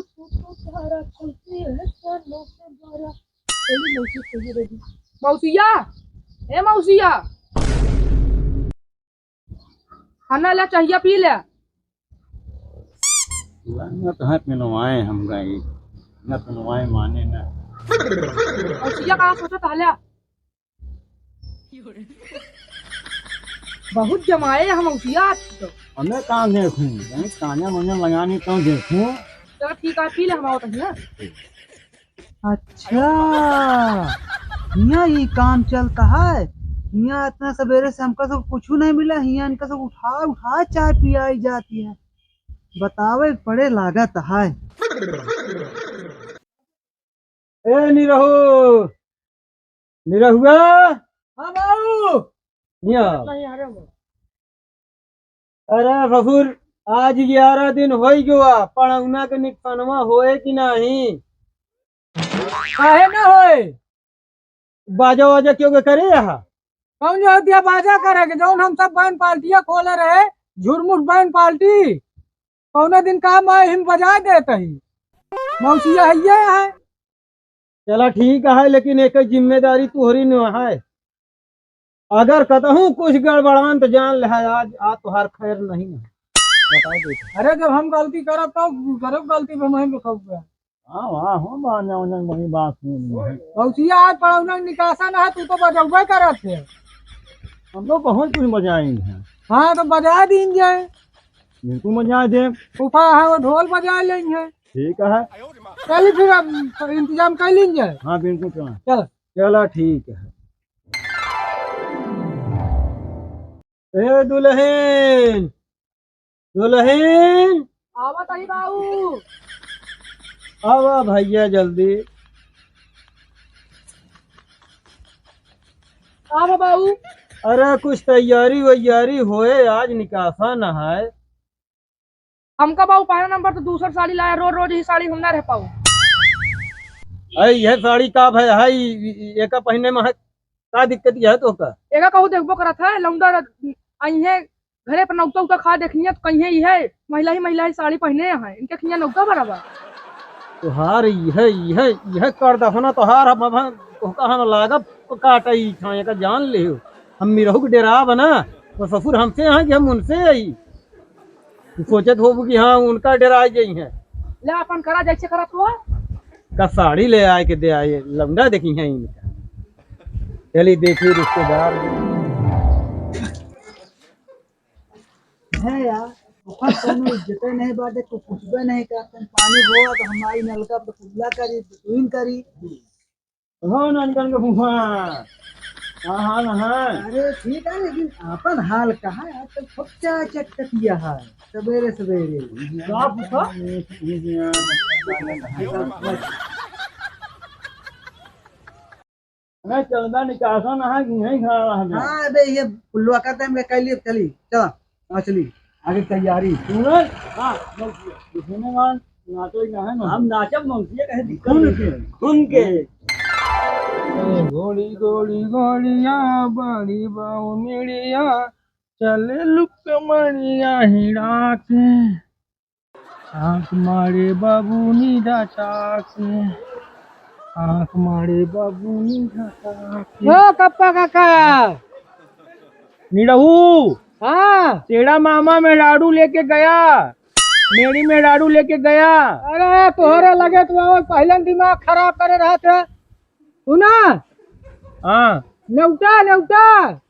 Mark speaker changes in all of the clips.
Speaker 1: तू तारा चलती है चांदों से बारा। चली मौसी सही रहेगी। मौसिया, ए मौसिया, खाना ले चाहिए पी ले।
Speaker 2: न तो हाथ में नवाए हम गए न तो नवाए माने न।
Speaker 1: मौसिया कहाँ सोचा ताल्या? बहुत जमाए हम मौसिया आज तो।
Speaker 2: हमें कहाँ देखूं कहीं कान्या मुझे लगानी तो देखूं।
Speaker 1: चलो ठीक है पी ले हम आओ तक ना।
Speaker 3: अच्छा, यहाँ ये काम चलता है। यहाँ इतना सवेरे से हमका सब कुछ नहीं मिला। यहाँ इनका सब उठा उठा चाय पियाई जाती है। बतावे बड़े लागत है।
Speaker 2: ए निरहु निरहुआ
Speaker 3: हाँ बाबू।
Speaker 2: यहाँ।
Speaker 1: नहीं आ रहे हो।
Speaker 2: अरे फफूर आज 11 दिन हो गया पढ़ौना के निकसनवा होए कि नहीं।
Speaker 3: काहे ना होए?
Speaker 2: बाजा वाजा क्यों के करे यहाँ।
Speaker 3: कौन जो दिया बाजा करेगे जौन हम सब बैंड पार्टियां खोले रहे। झुरमुट बैंड पार्टी कौने दिन काम आए हिम बजा देते ही। मौसिया है।
Speaker 2: चला ठीक है लेकिन एक जिम्मेदारी तुहरी न है। अगर कतहूँ कुछ गड़बड़ान तो जान ले आज तुहार खैर नहीं है। बता दे।
Speaker 3: अरे जब हम गलती करब तो करब गलती पे मैं लिखूंगा।
Speaker 2: हाँ हाँ हो बाजा वाजा बड़ी बात सुनी है।
Speaker 3: मौसिया आज पढ़ौना निकासा ना है तू तो बजौबे करत थे।
Speaker 2: हम लोग बहुत कुछ बजाएंगे हैं।
Speaker 3: हाँ तो बजा दीन जाए।
Speaker 2: बिल्कुल बजा दे।
Speaker 3: फूफा है वो ढोल बजा लेंगे।
Speaker 2: ठीक है।
Speaker 3: चलिए फिर अब इंतजाम कर लीजिए।
Speaker 2: हाँ बिल्कुल चला।
Speaker 3: चल
Speaker 2: चला ठीक है। ए दुल्हन दुल्हन
Speaker 1: आवा ताही बाबू।
Speaker 2: आवा भैया जल्दी।
Speaker 1: आवा बाबू।
Speaker 2: अरे कुछ तैयारी वैयारी होए आज निकासा न है।
Speaker 1: हमका बाबू पहला नंबर तो दूसरा साड़ी लाया। रोज रोज ही साड़ी हम ना रह पाऊ।
Speaker 2: अरे यह साड़ी का भाई है एक पहने में है का दिक्कत यह तो का।
Speaker 1: एका कहू देखबो करत है लौंडा आई है घरे पर नौका उका खा देखिए तो कहीं ही है महिला ही साड़ी पहने है इनके खिया नौका बराबर।
Speaker 2: तुहार यह कर दफना तुहार हम लागब काटई छाए का जान ले। हम मिरहू के डेरा बना तो ससुर हमसे हैं कि हम उनसे आई। सोचत हो कि हाँ उनका डेरा गई है।
Speaker 1: ले अपन करा जैसे करत हुआ।
Speaker 2: का साड़ी ले आए के दे आए लौंडा देखी है इनका। चलिए देखिए रिश्तेदार
Speaker 3: है यार। ऊपर कोनो इज्जत नहीं बाटे को पूछबे नहीं करते। पानी हुआ तो हमारी नलका पर खुला करी दुइन करी।
Speaker 2: हो नंदन का फूफा। हाँ हाँ हाँ।
Speaker 3: अरे ठीक है लेकिन अपन हाल कहाँ है आजकल खोचा चटकटिया है। सवेरे सवेरे
Speaker 2: का फूफा मैं चलदा निकासा ना है कि नहीं खड़ा रह गया।
Speaker 3: हाँ अबे ये पुलवा का टाइम कल चली चला हाँ चली आगे तैयारी।
Speaker 2: सुनल हां सुने मान नाचो ही ना है ना। हम नाचब मौसिया कहे दिक्कत सुन के
Speaker 1: गोली गोली गोलिया बड़ी बाऊ मिड़िया चले लुक मणिया हिड़ा के आँख मारे बाबू नीधा चाके आँख मारे बाबू नीधा चाके।
Speaker 3: ओ कप्पा काका।
Speaker 1: निरहू
Speaker 3: हाँ
Speaker 1: तेरा मामा मेहरारू लेके गया। मेरी मेहरारू लेके गया।
Speaker 3: अरे तोहरे लगे तो पहले दिमाग खराब करे रहा था। सुना
Speaker 1: हाँ
Speaker 3: नेवटा नेवटा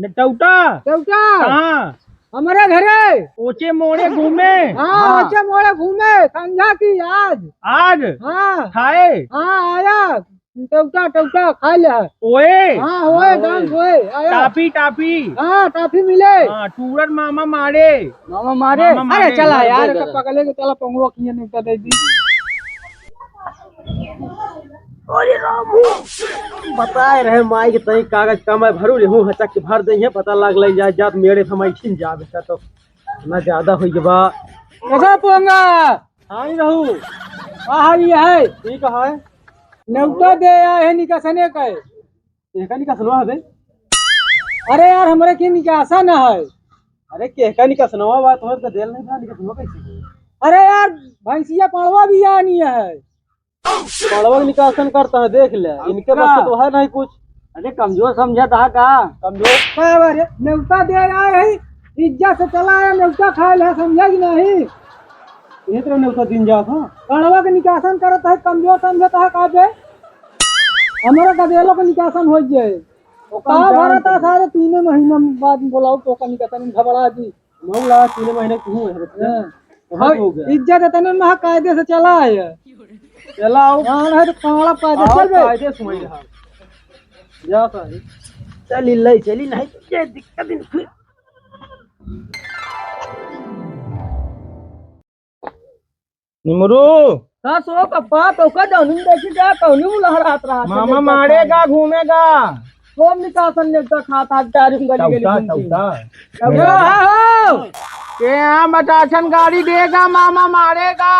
Speaker 1: नटौटा
Speaker 3: नेवटा
Speaker 1: हाँ
Speaker 3: हमारे घरे
Speaker 1: ओचे मोड़े घूमे।
Speaker 3: हाँ बच्चे मोड़े घूमे संध्या की आज।
Speaker 1: आज
Speaker 3: हाँ
Speaker 1: खाए
Speaker 3: हाँ आया टौटा टौटा खा लिया।
Speaker 1: ओए
Speaker 3: हाँ होए डांस होए आया।
Speaker 1: टाफी टाफी
Speaker 3: हाँ टॉफी मिले।
Speaker 1: हाँ टूरर मामा मारे।
Speaker 3: मामा मारे
Speaker 1: मामा मारे।
Speaker 3: अरे चला यार पकड़े के चला पंगुआ किए नेवटा दे दी।
Speaker 2: बताए रहे माई के तई कागज कमाई भरू ले हूं हचक के भर दई है पता लाग लई जाए जात मेरे समय छिन जावे का तो ना ज्यादा होई के बा।
Speaker 3: कैसा पोंगा
Speaker 2: हां ही रहू
Speaker 3: हाँ ये है
Speaker 2: ठीक है।
Speaker 3: नेवटा दे है निकासने का है।
Speaker 2: केहका का सुनवा हबे।
Speaker 3: अरे यार हमारे की निकासा ना है।
Speaker 2: अरे केहका का सुनवा बात हो तो देल नहीं था निका सुनवा कैसे।
Speaker 3: अरे यार भैंसिया पड़वा भी आनी है।
Speaker 2: पड़वा का निकासन करता है, देख ले इनके बस तो है नहीं कुछ।
Speaker 3: अरे कमजोर समझा था का
Speaker 2: कमजोर
Speaker 3: क्या बात है? न्योता दे रहा है, इज्जत से चला है, न्योता खाए है, समझा कि नहीं?
Speaker 2: ये तो ने उसका दिन जा था।
Speaker 3: पड़वा के निकासन करता है, कमजोर समझता है का बे? हमारा गदेलो का निकासन हो जाए का भरत है सारे 3 महीना बाद बोलाओ तो का निकासन घबरा जी
Speaker 2: 9 लाख 3 महीने की हूँ है।
Speaker 3: हाँ, इज्जत इतने महा कायदे से चला है।
Speaker 2: चलाओ
Speaker 3: हाँ है तो काला कायदे चल बे।
Speaker 2: कायदे सुमई रहा जा सारी चली ले चली नहीं तो ये दिक्कत नहीं। निमरू
Speaker 3: का सो कप्पा तो का जानुम देखी जा कौनी लहरात रहा
Speaker 2: मामा मारेगा घूमेगा
Speaker 3: सोम निकासन नेता खाता टारिम गली गली घूमती
Speaker 2: के यहाँ मटासन गाड़ी देगा मामा मारेगा।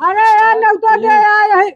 Speaker 3: अरे यार नेता दे आए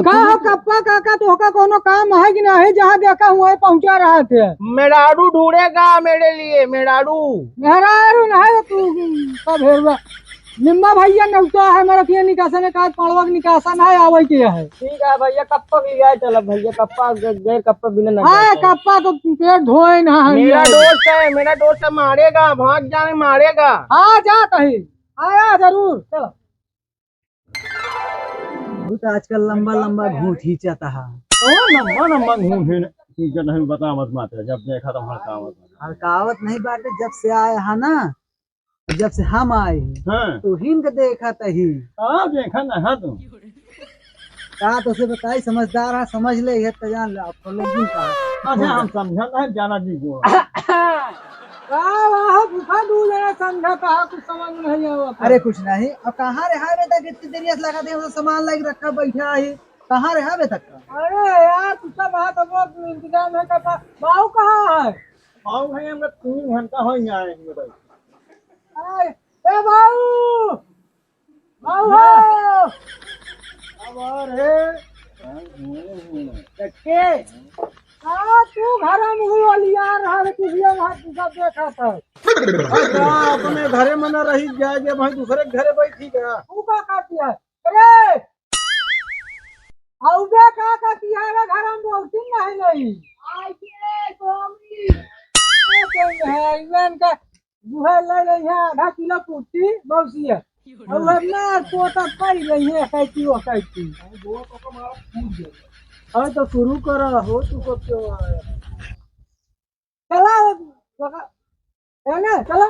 Speaker 3: का हो कप्पा काका तो का कोनो काम है कि नहीं? जहाँ देखा हुआ है पहुंचा रहा थे।
Speaker 2: मेराडू ढूंढेगा मेरे लिए मेराडू।
Speaker 3: मेरा नहीं तू कब हेरवा निम्मा भैया नौता है मेरा किया निकासन है का पड़वा के निकासन है आवे के है।
Speaker 2: ठीक है भैया कप्पा भी गया चलो भैया कप्पा गए कप्पा बिना ना
Speaker 3: हां कप्पा तो पेट धोए ना है।
Speaker 2: मेरा दोस्त है मारेगा भाग जाने मारेगा।
Speaker 3: हां जा कहीं आया जरूर चलो। तो आजकल लंबा लंबा घूंट खींचता है।
Speaker 2: नम्मा घूम फिर ठीक है नहीं बता मत माते जब देखा तो
Speaker 3: हड़कावत नहीं बाटे जब से आए है ना जब से हम आए
Speaker 2: हाँ
Speaker 3: तो हिंद देखा तही
Speaker 2: देखा ना हाँ तुम
Speaker 3: कहा तो उसे बताई समझदार है समझ ले ये तो जान ले आपको लोग
Speaker 2: अच्छा हम समझा नहीं जाना जी को
Speaker 3: भूखा दूध है समझा कहा कुछ समझ नहीं आया। अरे कुछ नहीं अब कहाँ रहा बेटा कितनी देर से लगा दे सामान लग रखा बैठा है कहाँ रहा बे तक? अरे यार तुझका बात अब इंतजाम है का बाऊ कहाँ है?
Speaker 2: बाऊ भाई हम 3 घंटा हो ही आएंगे भाई।
Speaker 3: ए बाऊ बाऊ हो अब रे के तू घर में हुई वाली यार हर किसी वहां सब देखा था।
Speaker 2: अच्छा अपने घरे मना रही जाएगा भाई दूसरे घरे बैठी गया
Speaker 3: तू का काटी है? अरे औबे का किया है घर में बोलती नहीं आइए गोमी है इवन का गुहा ले रही है आधा किलो पूछती मौसी है और अपना पोता पड़ रही है कैसी वो कैसी दो तो मारा फूट गया। अरे तो शुरू करा हो तू को क्यों आया चला ना चला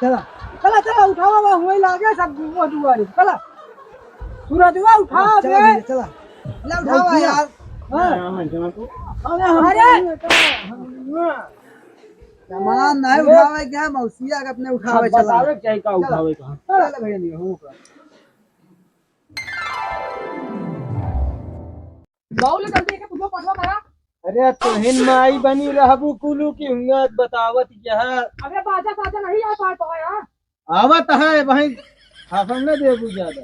Speaker 3: चला चला चला उठावा वो हुए लागे सब वो दुआरे चला सूरज हुआ उठा दे चला ले उठावा यार। अरे सामान नहीं उठावे क्या मौसिया के अपने उठावे चला बतावे क्या का उठावे कहां चल भैया नहीं हूं का
Speaker 1: बाऊ ले जल्दी के पूछो पटवा करा।
Speaker 2: अरे तुहिन माई बनी रहबू कुलू की हुआ बतावत क्या है?
Speaker 1: अबे बाजा बाजा नहीं आ पाए तो यार
Speaker 2: आवत है भाई भाषण न देबू ज्यादा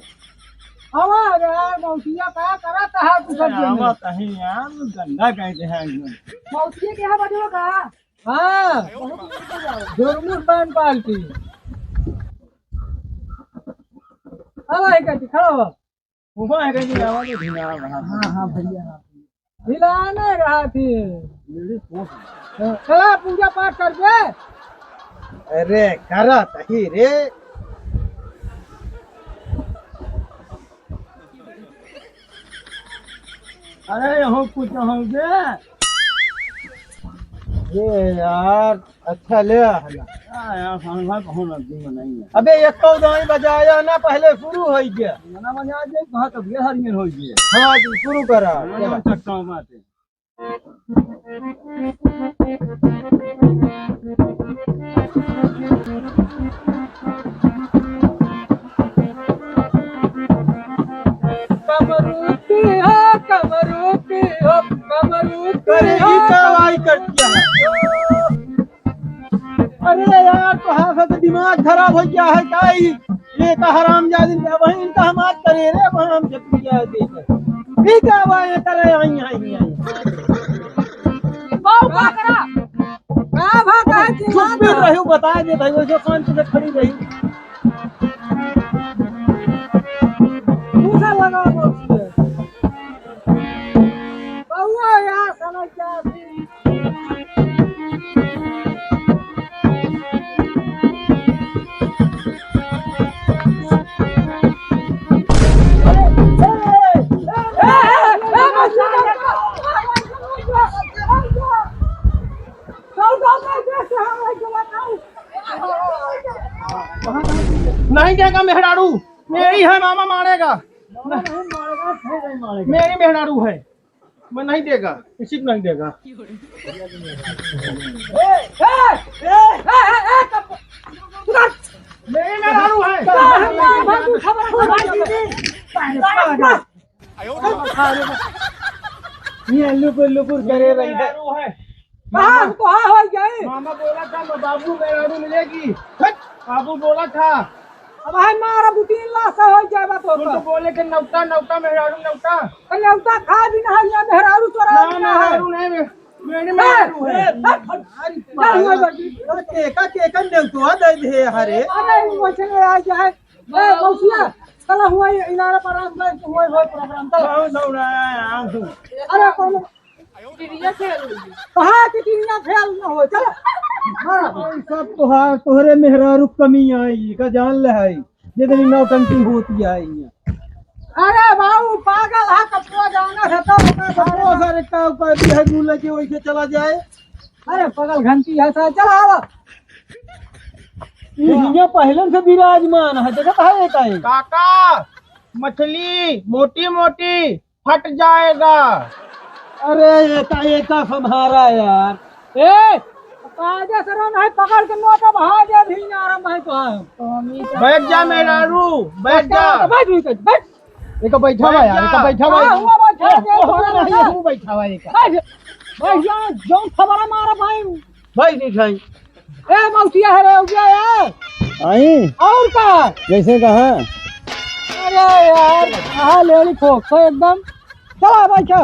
Speaker 3: हवा यार मौसिया का करत है तू सब
Speaker 2: आवत है यार गंदा कहते हैं
Speaker 1: मौसी के है बजवा का।
Speaker 3: हां जोरमुर पान पालती हवा है कहती खड़ा हो
Speaker 2: ऊपर है कि आवाज ढीला रहा।
Speaker 3: हां भैया हिला नहीं रहा थी चला पूजा पाठ कर दे।
Speaker 2: अरे करत ही रे अरे यहाँ कुछ होंगे ये यार अच्छा ले यार नहीं है। अबे एक दाई बजाया ना पहले शुरू हो गया ना बजा दे कहा तो हरियर हो गया। हाँ शुरू करा सकता हूँ बात अरे यार तो हाँ दिमाग खराब हो गया है क्या ये का हराम जादी वही इनका हम आज करे रे हम ठीक है आवाज करे आई
Speaker 1: बाऊ का करा
Speaker 3: का भागा
Speaker 2: चुप भी रही बता दे भाई वैसे शांति से खड़ी रही नहीं देगा मेहरारू, मेरी है, मामा मारेगा। मेरी मेहरारू है, मैं नहीं देगा, किसी को नहीं देगा। मेरी मेहरारू है। ये लुकुर लुकुर करे रही है। मामा बोला था बाबू मेहरारू मिलेगी, बाबू बोला था।
Speaker 1: अब है मारा बुटीन लासा हो जाएगा
Speaker 2: तो बोले कि नौता नौता मेहरारू नौता।
Speaker 1: नौता खा भी ना है मेहरारू चोरा
Speaker 2: ना मेहरारू नहीं, मेरी मेहरारू है।
Speaker 3: केका केका नेवतुआ दे दे हरे।
Speaker 1: अरे मछली आ जाए ए मौसिया चला हुआ इनारा पर में हुआ हो प्रोग्राम तो अरे कौन टिरिया खेल कहां की टिरिया खेल ना हो चल
Speaker 2: सब तोहरे मेहरारू कमी आई का जान ले है, जितनी नौटंकी होती आई।
Speaker 1: अरे बाबू पागल है कपड़ा जाना है तो
Speaker 2: कपड़ों सारे का ऊपर भी है मुंह लगे वैसे चला जाए।
Speaker 1: अरे पागल घंटी है सा चला आवा
Speaker 2: ये पहले से विराजमान है, जगह है एक है। काका मछली मोटी मोटी फट जाएगा। अरे एका संहारा यार।
Speaker 1: ए काजे सरन है पकड़ के नोट भागे भी आराम है तो
Speaker 2: बैठ जा मेहरारू, बैठ जा।
Speaker 1: बैठ
Speaker 2: एक बैठा हुआ यार, एक बैठा हुआ
Speaker 1: हुआ बैठा दे
Speaker 2: नहीं हूं बैठा हुआ एक
Speaker 1: बैठ जा जो खबर मारा भाई
Speaker 2: भाई नहीं खाई।
Speaker 1: ए मौसिया है रे हो गया यार
Speaker 2: आई
Speaker 1: और का
Speaker 2: जैसे कहा।
Speaker 1: अरे यार कहां ले ली खोख तो एकदम चला बैठा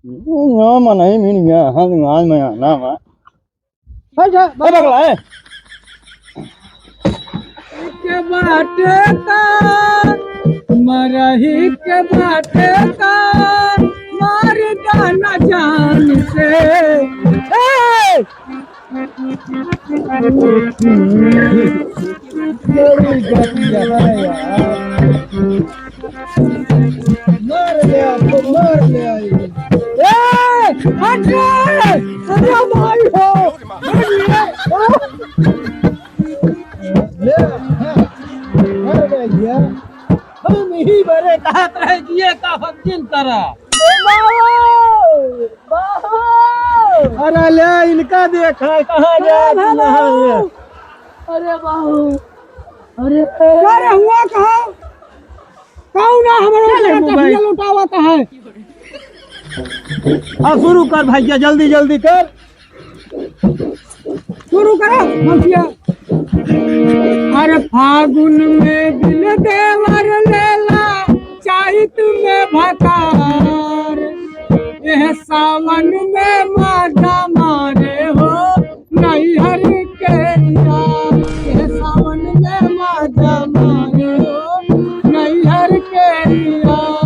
Speaker 2: ना नहीं मिल गया हम आज में ना मैं
Speaker 1: बैठा
Speaker 2: बगला है
Speaker 1: के बाटे का मरही के बाटे का मार गाना जान से ए
Speaker 2: बड़ी गतिया है यार, मार ले आपको, मार ले आई।
Speaker 1: ए हट अरे भाई हो
Speaker 2: ले अरे भैया हम ही बड़े कहत रहे कि ये का फंक्शन करा। अरे ले इनका देखा कहाँ जा।
Speaker 1: अरे बाबू अरे अरे हुआ कहाँ कौन है हमारा लुटावा है।
Speaker 2: अब शुरू कर भैया, जल्दी जल्दी कर,
Speaker 1: शुरू करो मौसिया। अरे फागुन में दिल देवर लेला चैत में भकार, यह सावन में माता मारे हो नैहर के यार, यह सावन में माता मारे हो नैहर के यार।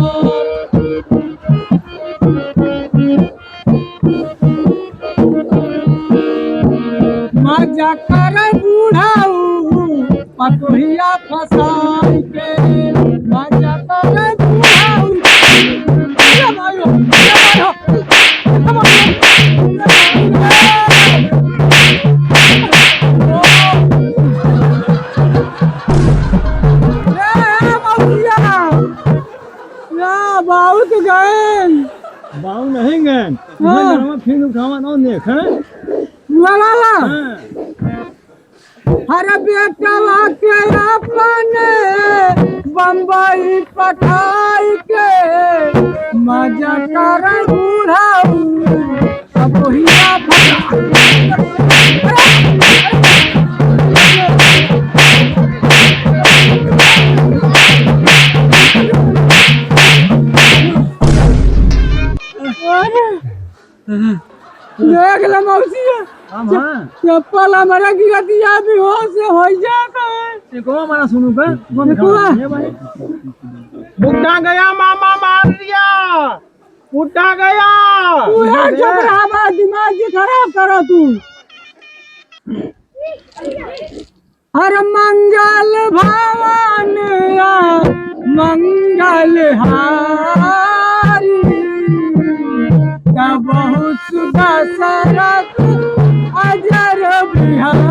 Speaker 1: मजा कर बूढ़ाऊ पतोहिया फसाई के, मजा कर बूढ़ाऊ बहुत गए
Speaker 2: बाऊ नहीं गए फिर उठावा ना देख
Speaker 1: वाला हर बेटा के अपने बम्बई पठाई के, मजा कर बूढ़ाऊ अब हिया देख ले मौसिया चप्पल हमारा गिरा दिया भी हो से हो जाता है।
Speaker 2: को हमारा सुनू का
Speaker 1: बुड्ढा
Speaker 2: गया, मामा मार दिया, बुड्ढा गया।
Speaker 1: दिमाग जी खराब करो तू। हर मंगल भवन मंगल हारी बहुत सुदशरथ अजर बिहारी।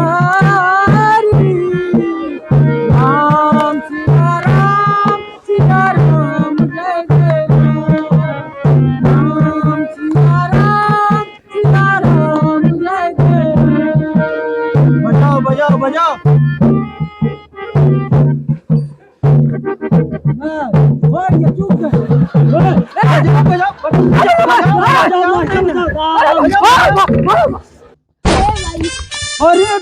Speaker 2: भाई ये चूक गए अरे